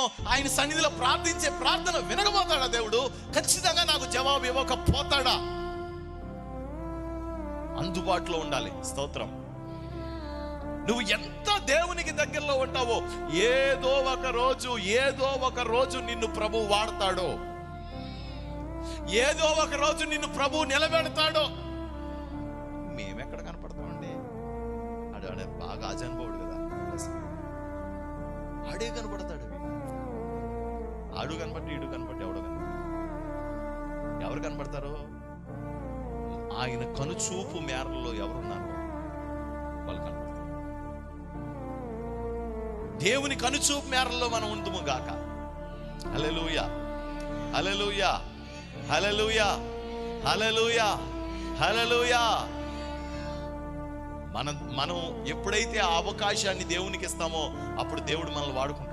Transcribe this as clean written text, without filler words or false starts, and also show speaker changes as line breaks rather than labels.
నేను ఆయన సన్నిధిలో ప్రార్థించే ప్రార్థన వినకపోతాడా దేవుడు? ఖచ్చితంగా నాకు జవాబు ఇవ్వకపోతాడా? అందుబాటులో ఉండాలి. స్తోత్రం. నువ్వు ఎంత దేవునికి దగ్గరలో ఉంటావో ఏదో ఒక రోజు నిన్ను ప్రభు వాడతాడో, ఏదో ఒక రోజు నిన్ను ప్రభు నిలబెడతాడో. మేమెక్కడ కనపడతామండి? ఆడే బాగా ఆజానుభవుడు కదా, ఆడే కనపడతాడు. ఆడు కనబట్టి ఈడు కనబట్టి ఎవరు కనపడతారు? ఆయన కనుచూపు మేరలో ఎవరున్నారో వాళ్ళు కనపడతారు. దేవుని కనుచూపు మేరలో మనం ఉందుము గాక. హల్లెలూయా, హల్లెలూయా, హల్లెలూయా, హల్లెలూయా, హల్లెలూయా. మనం ఎప్పుడైతే ఆ అవకాశాన్ని దేవునికి ఇస్తామో అప్పుడు దేవుడు మనల్ని వాడుకుంటాడు.